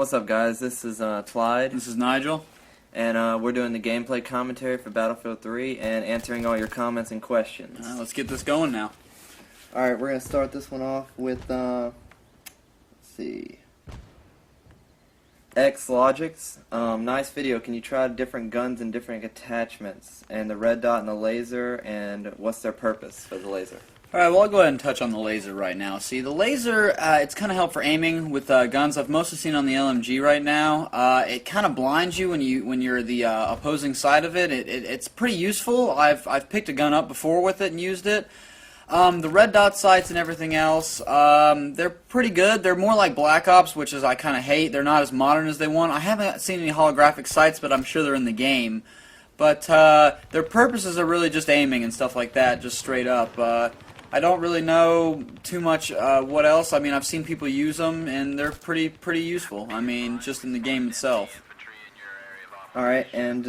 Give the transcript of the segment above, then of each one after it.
What's up, guys? This is Clyde, This is Nigel. and we're doing the gameplay commentary for Battlefield 3 and answering all your comments and questions. Let's get this going now. Alright, we're going to start this one off with, let's see, X-Logics. Nice video. Can you try different guns and different attachments, and the red dot and the laser, and what's their purpose for the laser? Alright, well, I'll go ahead and touch on the laser right now. See, the laser, it's kind of helpful for aiming with guns. I've mostly seen on the LMG right now. It kind of blinds you when you're the opposing side of it. It's pretty useful. I've picked a gun up before with it and used it. The red dot sights and everything else, they're pretty good. They're more like Black Ops, which is I kind of hate. They're not as modern as they want. I haven't seen any holographic sights, but I'm sure they're in the game. But their purposes are really just aiming and stuff like that, just straight up. I don't really know too much what else. I mean, I've seen people use them, and they're pretty useful. I mean, just in the game itself. Alright, and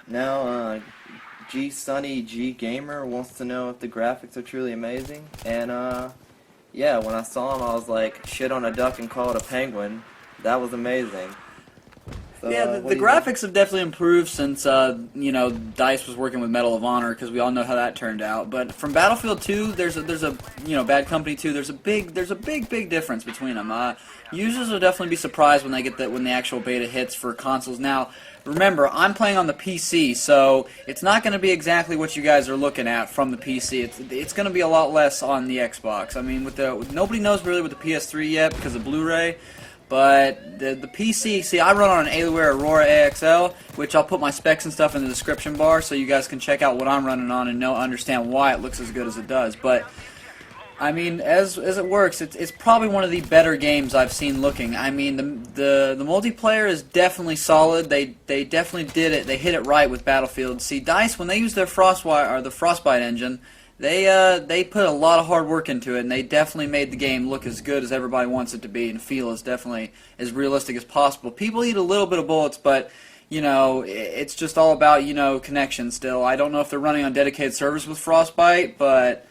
now G Sunny G Gamer wants to know if the graphics are truly amazing. And yeah, when I saw him, I was like, shit on a duck and call it a penguin. That was amazing. So, Yeah, the graphics have definitely improved since you know, DICE was working with Medal of Honor, because we all know how that turned out. But from Battlefield 2, there's a you know, Bad Company 2, there's a big difference between them. Users will definitely be surprised when they get when the actual beta hits for consoles. Now, remember, I'm playing on the PC, so it's not going to be exactly what you guys are looking at from the PC. It's going to be a lot less on the Xbox. I mean, nobody knows really with the PS3 yet because of Blu-ray. But the PC, see, I run on an Alienware Aurora AXL, which I'll put my specs and stuff in the description bar so you guys can check out what I'm running on and understand why it looks as good as it does. But I mean, as it works, it's probably one of the better games I've seen looking. I mean, the multiplayer is definitely solid. They definitely did it. They hit it right with Battlefield. See, DICE, when they use their the Frostbite engine, they put a lot of hard work into it, and they definitely made the game look as good as everybody wants it to be, and feel as definitely as realistic as possible. People eat a little bit of bullets, but you know, it's just all about, you know, connection still. I don't know if they're running on dedicated servers with Frostbite, but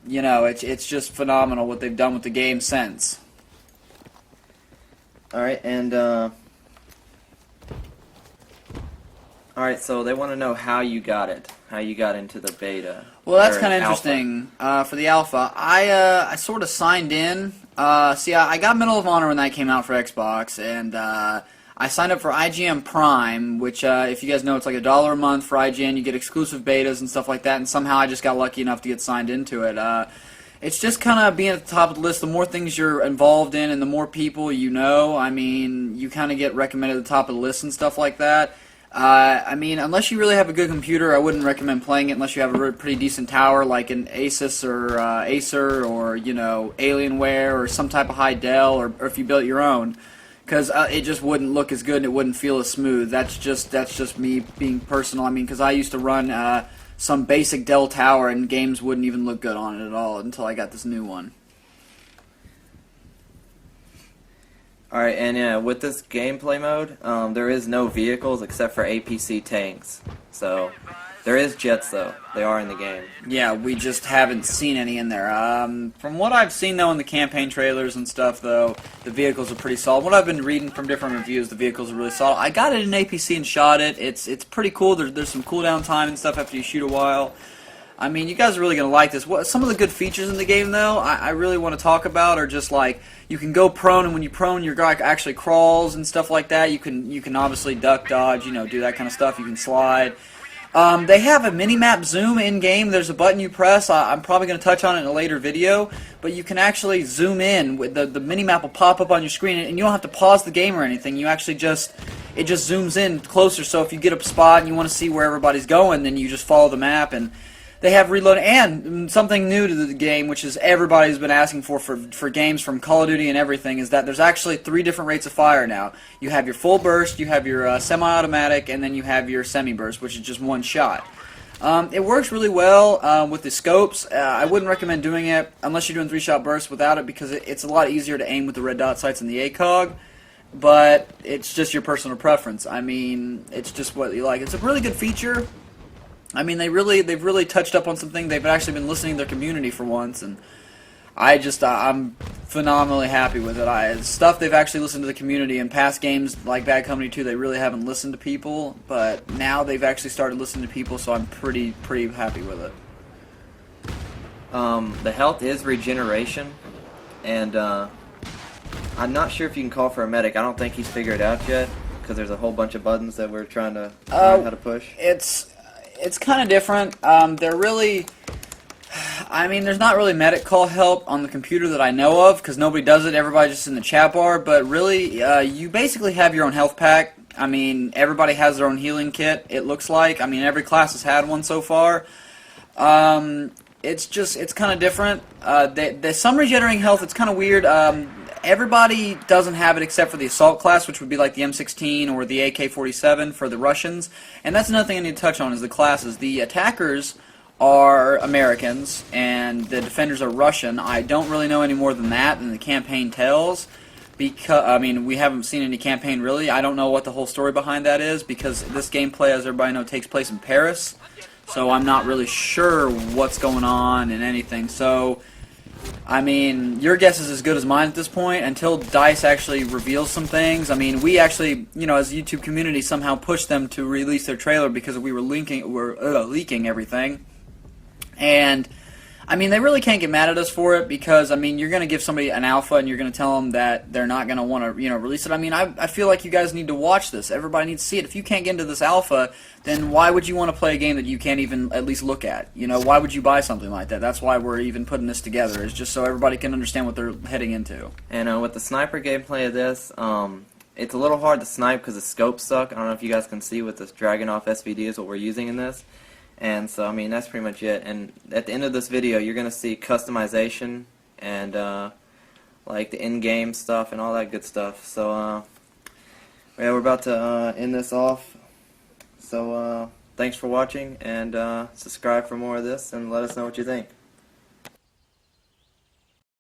you know, it's just phenomenal what they've done with the game since. Alright, and alright, so they want to know how you got it. How you got into the beta. Well, that's or kind of alpha. interesting. For the alpha, I sort of signed in. See, I got Medal of Honor when that came out for Xbox, and I signed up for IGN Prime, which, if you guys know, it's like $1 a month for IGN. You get exclusive betas and stuff like that, and somehow I just got lucky enough to get signed into it. It's just kind of being at the top of the list. The more things you're involved in and the more people you know, I mean, you kind of get recommended at the top of the list and stuff like that. I mean, unless you really have a good computer, I wouldn't recommend playing it unless you have a pretty decent tower like an Asus or Acer or, you know, Alienware or some type of high Dell, or if you built your own, because it just wouldn't look as good and it wouldn't feel as smooth. That's just me being personal. I mean, because I used to run some basic Dell tower and games wouldn't even look good on it at all until I got this new one. Alright, and yeah, with this gameplay mode, there is no vehicles except for APC tanks. So, there is jets though. They are in the game. Yeah, we just haven't seen any in there. From what I've seen though in the campaign trailers and stuff though, the vehicles are pretty solid. What I've been reading from different reviews, the vehicles are really solid. I got it in APC and shot it. It's pretty cool. There's some cooldown time and stuff after you shoot a while. I mean, you guys are really going to like this. Some of the good features in the game, though, I really want to talk about are just like, you can go prone, and when you prone, your guy actually crawls and stuff like that. You can obviously duck, dodge, you know, do that kind of stuff. You can slide. They have a mini-map zoom in-game. There's a button you press. I'm probably going to touch on it in a later video, but you can actually zoom in. With the mini-map will pop up on your screen, and you don't have to pause the game or anything. You actually it just zooms in closer, so if you get a spot and you want to see where everybody's going, then you just follow the map. And they have reload, and something new to the game, which is everybody's been asking for games from Call of Duty and everything, is that there's actually 3 different rates of fire now. You have your full burst, you have your semi-automatic, and then you have your semi-burst, which is just one shot. It works really well with the scopes. I wouldn't recommend doing it unless you're doing 3-shot bursts without it, because it's a lot easier to aim with the red dot sights and the ACOG. But it's just your personal preference. I mean, it's just what you like. It's a really good feature. I mean, they've really touched up on something. They've actually been listening to their community for once, and I'm phenomenally happy with it. Stuff they've actually listened to the community. In past games like Bad Company 2, they really haven't listened to people, but now they've actually started listening to people, so I'm pretty happy with it. The health is regeneration, and I'm not sure if you can call for a medic. I don't think he's figured it out yet, because there's a whole bunch of buttons that we're trying to learn how to push. It's kind of different. They're really... I mean, there's not really medic call help on the computer that I know of, because nobody does it. Everybody's just in the chat bar. But really, you basically have your own health pack. I mean, everybody has their own healing kit, it looks like. I mean, every class has had one so far. It's kind of different. There's some regenerating health. It's kind of weird. Everybody doesn't have it except for the assault class, which would be like the M16 or the AK-47 for the Russians. And that's another thing I need to touch on is the classes. The attackers are Americans, and the defenders are Russian. I don't really know any more than that than the campaign tells, because, I mean, we haven't seen any campaign really. I don't know what the whole story behind that is, because this gameplay, as everybody knows, takes place in Paris, so I'm not really sure what's going on and anything. So, I mean, your guess is as good as mine at this point, until DICE actually reveals some things. I mean, we actually, you know, as a YouTube community, somehow pushed them to release their trailer because we were leaking everything. And, I mean, they really can't get mad at us for it because, I mean, you're going to give somebody an alpha and you're going to tell them that they're not going to want to, you know, release it. I mean, I feel like you guys need to watch this. Everybody needs to see it. If you can't get into this alpha, then why would you want to play a game that you can't even at least look at? You know, why would you buy something like that? That's why we're even putting this together, is just so everybody can understand what they're heading into. And with the sniper gameplay of this, it's a little hard to snipe because the scopes suck. I don't know if you guys can see with this Dragunov SVD is what we're using in this. And so, I mean, that's pretty much it. And at the end of this video, you're going to see customization and, like, the in-game stuff and all that good stuff. So, yeah, we're about to end this off. So, thanks for watching, and subscribe for more of this, and let us know what you think.